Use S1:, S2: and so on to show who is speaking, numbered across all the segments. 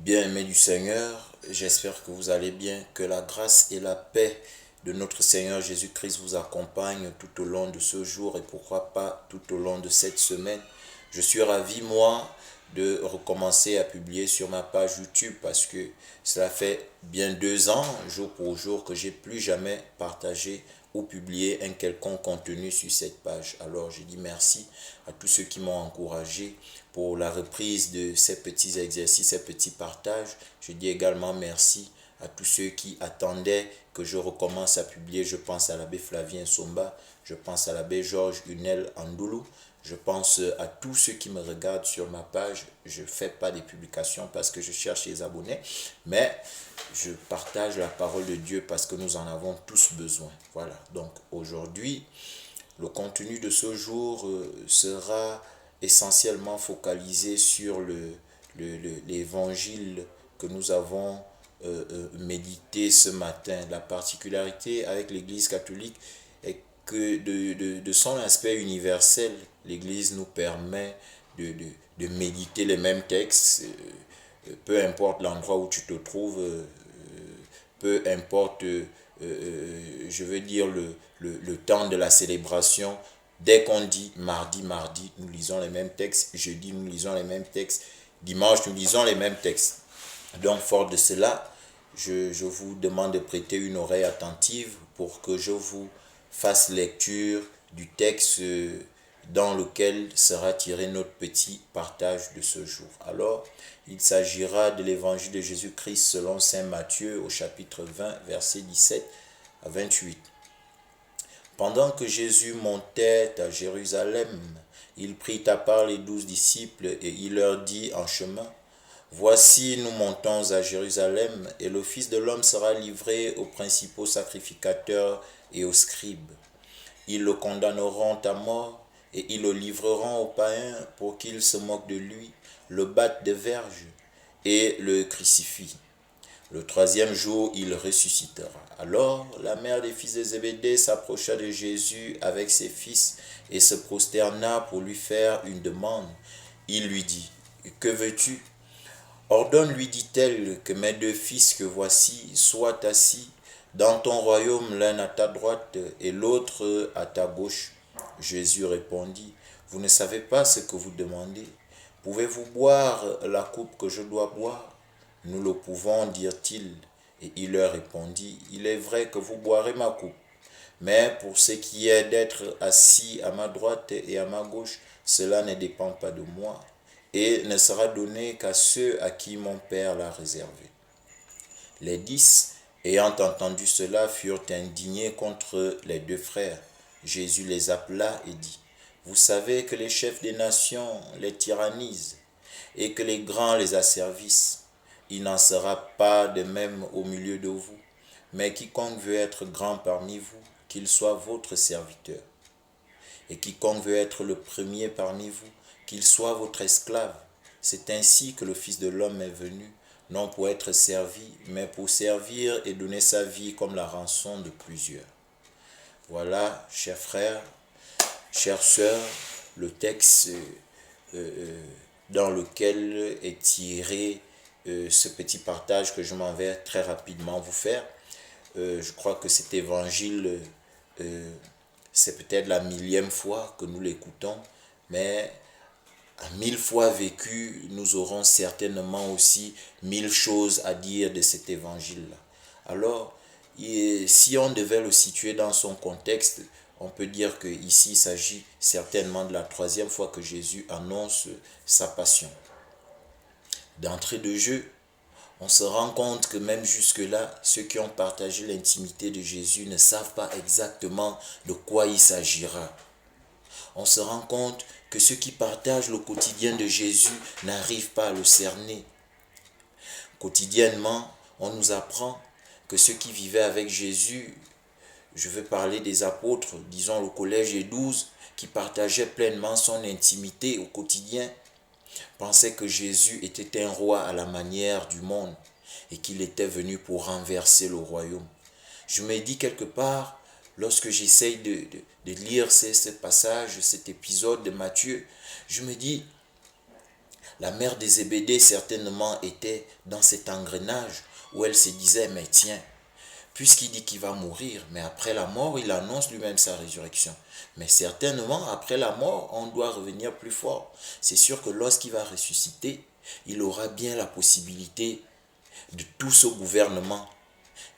S1: Bien-aimés du Seigneur, j'espère que vous allez bien, que la grâce et la paix de notre Seigneur Jésus-Christ vous accompagnent tout au long de ce jour et pourquoi pas tout au long de cette semaine. Je suis ravi, moi, de recommencer à publier sur ma page YouTube parce que cela fait bien 2 ans, jour pour jour, que j'ai plus jamais partagé ou publié un quelconque contenu sur cette page. Alors je dis merci à tous ceux qui m'ont encouragé pour la reprise de ces petits exercices, ces petits partages. Je dis également merci à tous ceux qui attendaient que je recommence à publier. Je pense à l'abbé Flavien Somba, je pense à l'abbé Georges Hunel Andoulou, je pense à tous ceux qui me regardent sur ma page. Je ne fais pas des publications parce que je cherche les abonnés, mais je partage la parole de Dieu parce que nous en avons tous besoin. Voilà, donc aujourd'hui, le contenu de ce jour sera essentiellement focalisé sur l'évangile que nous avons médité ce matin. La particularité avec l'Église catholique est que de son aspect universel, l'Église nous permet de méditer les mêmes textes, peu importe l'endroit où tu te trouves, peu importe, je veux dire, le temps de la célébration. Dès qu'on dit mardi, mardi, nous lisons les mêmes textes. Jeudi, nous lisons les mêmes textes. Dimanche, nous lisons les mêmes textes. Donc, fort de cela, je vous demande de prêter une oreille attentive pour que je vous fasse lecture du texte dans lequel sera tiré notre petit partage de ce jour. Alors, il s'agira de l'évangile de Jésus-Christ selon saint Matthieu au chapitre 20, versets 17 à 28. Pendant que Jésus montait à Jérusalem, il prit à part les 12 disciples et il leur dit en chemin: Voici, nous montons à Jérusalem, et le Fils de l'homme sera livré aux principaux sacrificateurs et aux scribes. Ils le condamneront à mort, et ils le livreront aux païens pour qu'ils se moquent de lui, le battent de verges et le crucifient. Le troisième jour, il ressuscitera. Alors, la mère des fils de Zébédée s'approcha de Jésus avec ses fils et se prosterna pour lui faire une demande. Il lui dit: Que veux-tu? Ordonne, lui dit-elle, que mes 2 fils que voici soient assis dans ton royaume, l'un à ta droite et l'autre à ta gauche. Jésus répondit: Vous ne savez pas ce que vous demandez. Pouvez-vous boire la coupe que je dois boire? Nous le pouvons, dirent-ils. Et il leur répondit: Il est vrai que vous boirez ma coupe, mais pour ce qui est d'être assis à ma droite et à ma gauche, cela ne dépend pas de moi, et ne sera donné qu'à ceux à qui mon Père l'a réservé. Les 10, ayant entendu cela, furent indignés contre les 2 frères. Jésus les appela et dit: Vous savez que les chefs des nations les tyrannisent, et que les grands les asservissent. Il n'en sera pas de même au milieu de vous, mais quiconque veut être grand parmi vous, qu'il soit votre serviteur. Et quiconque veut être le premier parmi vous, qu'il soit votre esclave. C'est ainsi que le Fils de l'homme est venu, non pour être servi, mais pour servir et donner sa vie comme la rançon de plusieurs. Voilà, chers frères, chères sœurs, le texte dans lequel est tiré ce petit partage que je m'en vais très rapidement vous faire. Je crois que cet évangile, c'est peut-être la 1000e fois que nous l'écoutons, mais à 1000 fois vécu, nous aurons certainement aussi 1000 choses à dire de cet évangile-là. Alors, si on devait le situer dans son contexte, on peut dire qu'ici il s'agit certainement de la 3e fois que Jésus annonce sa passion. D'entrée de jeu, on se rend compte que même jusque-là, ceux qui ont partagé l'intimité de Jésus ne savent pas exactement de quoi il s'agira. On se rend compte que ceux qui partagent le quotidien de Jésus n'arrivent pas à le cerner. Quotidiennement, on nous apprend que ceux qui vivaient avec Jésus, je veux parler des apôtres, disons le collège des 12, qui partageaient pleinement son intimité au quotidien, pensaient que Jésus était un roi à la manière du monde et qu'il était venu pour renverser le royaume. Je me dis quelque part, lorsque j'essaye de lire ce passage, cet épisode de Matthieu, je me dis, La mère de Zébédée certainement était dans cet engrenage où elle se disait, mais tiens, puisqu'il dit qu'il va mourir, mais après la mort, il annonce lui-même sa résurrection. Mais certainement, après la mort, on doit revenir plus fort. C'est sûr que lorsqu'il va ressusciter, il aura bien la possibilité de tout ce gouvernement.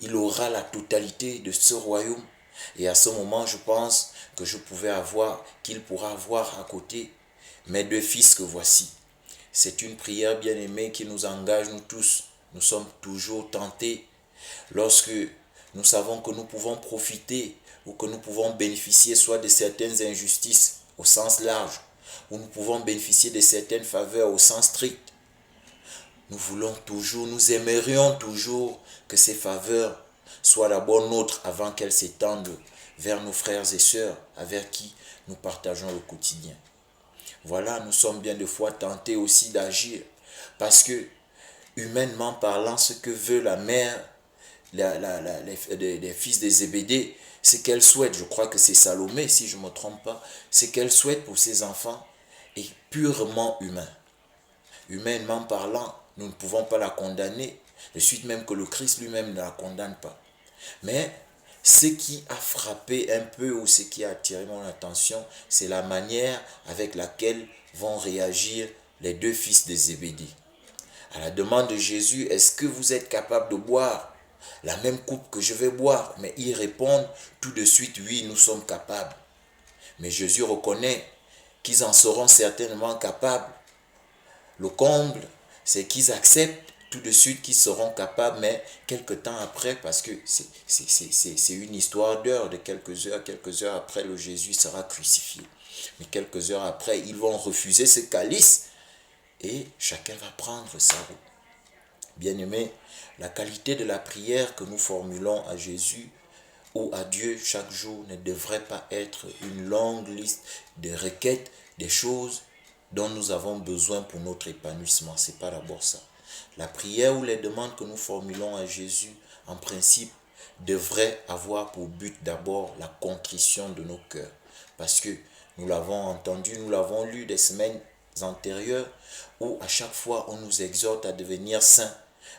S1: Il aura la totalité de ce royaume. Et à ce moment, je pense que qu'il pourra avoir à côté mes deux fils que voici. C'est une prière bien-aimée qui nous engage, nous tous. Nous sommes toujours tentés lorsque nous savons que nous pouvons profiter ou que nous pouvons bénéficier soit de certaines injustices au sens large, ou nous pouvons bénéficier de certaines faveurs au sens strict. Nous aimerions toujours que ces faveurs soient d'abord nôtres avant qu'elles s'étendent vers nos frères et sœurs avec qui nous partageons le quotidien. Voilà, nous sommes bien des fois tentés aussi d'agir parce que, humainement parlant, ce que veut la mère les fils de Zébédée, ce qu'elle souhaite, je crois que c'est Salomé si je ne me trompe pas, ce qu'elle souhaite pour ses enfants est purement humain. Humainement parlant, nous ne pouvons pas la condamner, de suite même que le Christ lui-même ne la condamne pas. Mais ce qui a frappé un peu ou ce qui a attiré mon attention, c'est la manière avec laquelle vont réagir les deux fils de Zébédée. À la demande de Jésus, est-ce que vous êtes capable de boire la même coupe que je vais boire? Mais ils répondent tout de suite, oui, nous sommes capables. Mais Jésus reconnaît qu'ils en seront certainement capables. Le comble, c'est qu'ils acceptent tout de suite qu'ils seront capables, mais quelques temps après, parce que c'est une histoire d'heures, de quelques heures après, le Jésus sera crucifié. Mais quelques heures après, ils vont refuser ce calice et chacun va prendre sa route. Bien-aimés, la qualité de la prière que nous formulons à Jésus ou à Dieu chaque jour ne devrait pas être une longue liste de requêtes, des choses dont nous avons besoin pour notre épanouissement. Ce n'est pas d'abord ça. La prière ou les demandes que nous formulons à Jésus, en principe, devraient avoir pour but d'abord la contrition de nos cœurs. Parce que nous l'avons entendu, nous l'avons lu des semaines antérieures, où à chaque fois on nous exhorte à devenir saints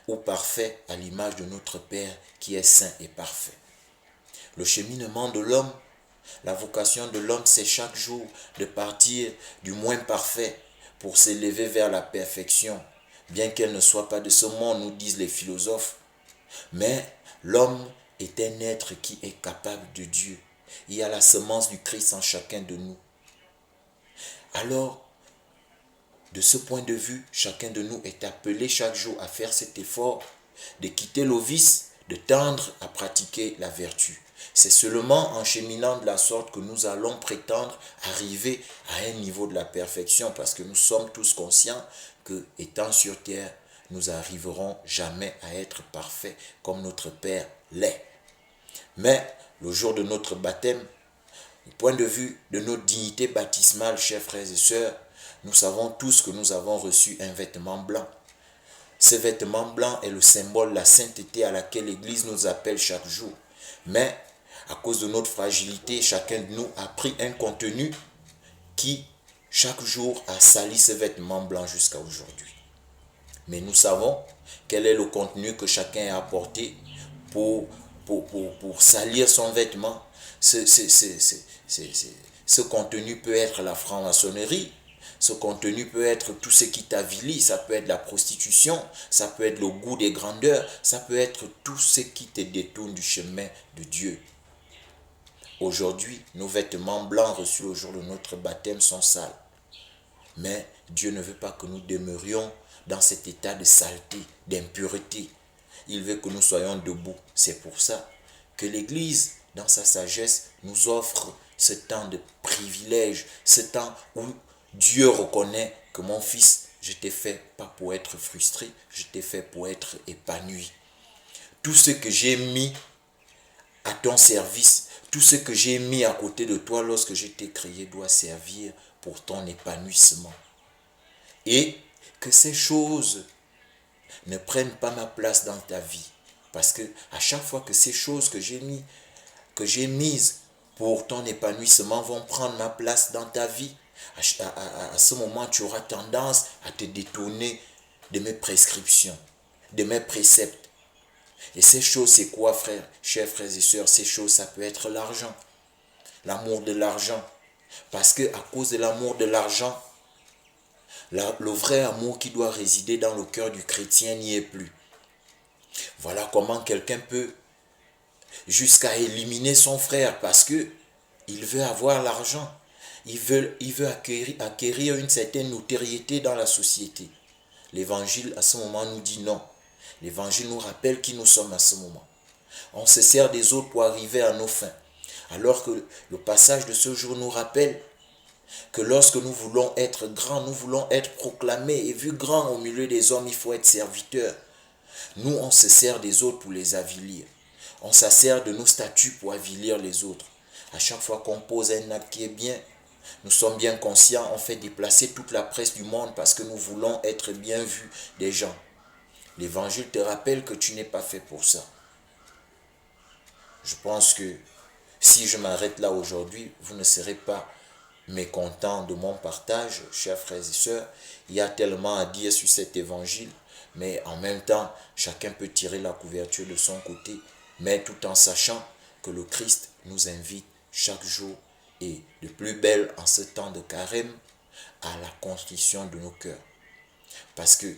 S1: ou parfaits à l'image de notre Père qui est saint et parfait. Le cheminement de l'homme, la vocation de l'homme, c'est chaque jour de partir du moins parfait pour s'élever vers la perfection, bien qu'elle ne soit pas de ce monde, nous disent les philosophes. Mais l'homme est un être qui est capable de Dieu. Il y a la semence du Christ en chacun de nous. Alors, de ce point de vue, chacun de nous est appelé chaque jour à faire cet effort de quitter le vice, de tendre à pratiquer la vertu. C'est seulement en cheminant de la sorte que nous allons prétendre arriver à un niveau de la perfection, parce que nous sommes tous conscients que, étant sur terre, nous n'arriverons jamais à être parfaits comme notre Père l'est. Mais le jour de notre baptême, du point de vue de notre dignité baptismale, chers frères et sœurs, nous savons tous que nous avons reçu un vêtement blanc. Ce vêtement blanc est le symbole de la sainteté à laquelle l'Église nous appelle chaque jour. Mais à cause de notre fragilité, chacun de nous a pris un contenu qui, chaque jour, a sali ce vêtement blanc jusqu'à aujourd'hui. Mais nous savons quel est le contenu que chacun a apporté pour salir son vêtement. Ce contenu peut être la franc-maçonnerie. Ce contenu peut être tout ce qui t'avilit, ça peut être la prostitution, ça peut être le goût des grandeurs, ça peut être tout ce qui te détourne du chemin de Dieu. Aujourd'hui, nos vêtements blancs reçus au jour de notre baptême sont sales. Mais Dieu ne veut pas que nous demeurions dans cet état de saleté, d'impureté. Il veut que nous soyons debout. C'est pour ça que l'Église, dans sa sagesse, nous offre ce temps de privilège, ce temps où Dieu reconnaît que mon fils, je t'ai fait pas pour être frustré, je t'ai fait pour être épanoui. Tout ce que j'ai mis à ton service, tout ce que j'ai mis à côté de toi lorsque je t'ai créé doit servir pour ton épanouissement. Et que ces choses ne prennent pas ma place dans ta vie. Parce que à chaque fois que ces choses que j'ai mises pour ton épanouissement vont prendre ma place dans ta vie, À ce moment, tu auras tendance à te détourner de mes prescriptions, de mes préceptes. Et ces choses, c'est quoi, frère, chers frères et sœurs? Ces choses, ça peut être l'argent, l'amour de l'argent. Parce que à cause de l'amour de l'argent, le vrai amour qui doit résider dans le cœur du chrétien n'y est plus. Voilà comment quelqu'un peut jusqu'à éliminer son frère parce que il veut avoir l'argent. Il veut acquérir une certaine notoriété dans la société. L'évangile à ce moment nous dit non. L'évangile nous rappelle qui nous sommes à ce moment. On se sert des autres pour arriver à nos fins. Alors que le passage de ce jour nous rappelle que lorsque nous voulons être grands, nous voulons être proclamés et vu grand au milieu des hommes, il faut être serviteur. Nous, on se sert des autres pour les avilir. On se sert de nos statuts pour avilir les autres. À chaque fois qu'on pose un acte qui est bien, nous sommes bien conscients, on fait déplacer toute la presse du monde parce que nous voulons être bien vus des gens. L'évangile te rappelle que tu n'es pas fait pour ça. Je pense que si je m'arrête là aujourd'hui, vous ne serez pas mécontents de mon partage, chers frères et sœurs. Il y a tellement à dire sur cet évangile, mais en même temps, chacun peut tirer la couverture de son côté, mais tout en sachant que le Christ nous invite chaque jour et de plus belle en ce temps de carême à la contrition de nos cœurs. Parce que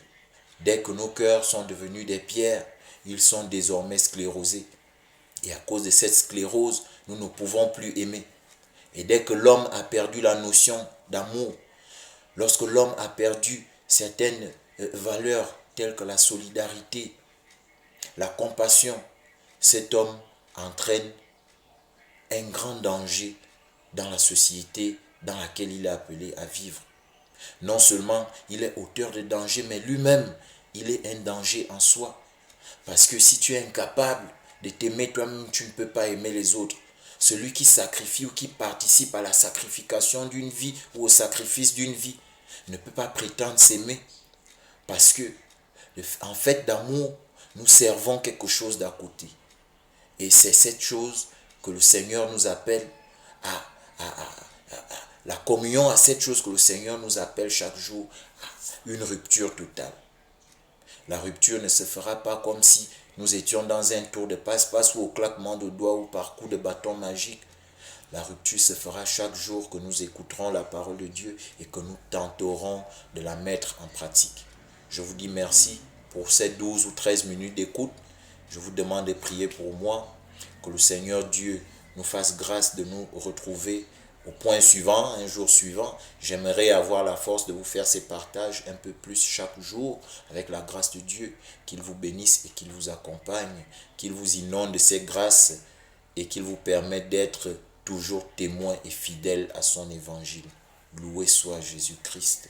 S1: dès que nos cœurs sont devenus des pierres, ils sont désormais sclérosés. Et à cause de cette sclérose, nous ne pouvons plus aimer. Et dès que l'homme a perdu la notion d'amour, lorsque l'homme a perdu certaines valeurs telles que la solidarité, la compassion, cet homme entraîne un grand danger dans la société dans laquelle il est appelé à vivre. Non seulement il est auteur de danger, mais lui-même, il est un danger en soi. Parce que si tu es incapable de t'aimer toi-même, tu ne peux pas aimer les autres. Celui qui sacrifie ou qui participe à la sacrification d'une vie ou au sacrifice d'une vie ne peut pas prétendre s'aimer. Parce que, en fait d'amour, nous servons quelque chose d'à côté. Et c'est cette chose que le Seigneur nous appelle à la communion, à cette chose que le Seigneur nous appelle chaque jour à une rupture totale. La rupture ne se fera pas comme si nous étions dans un tour de passe-passe ou au claquement de doigts ou par coup de bâton magique. La rupture se fera chaque jour que nous écouterons la parole de Dieu et que nous tenterons de la mettre en pratique. Je vous dis merci pour ces 12 ou 13 minutes d'écoute. Je vous demande de prier pour moi, que le Seigneur Dieu nous fasse grâce de nous retrouver au point suivant, un jour suivant. J'aimerais avoir la force de vous faire ces partages un peu plus chaque jour avec la grâce de Dieu. Qu'il vous bénisse et qu'il vous accompagne, qu'il vous inonde de ses grâces et qu'il vous permette d'être toujours témoin et fidèle à son évangile. Loué soit Jésus-Christ.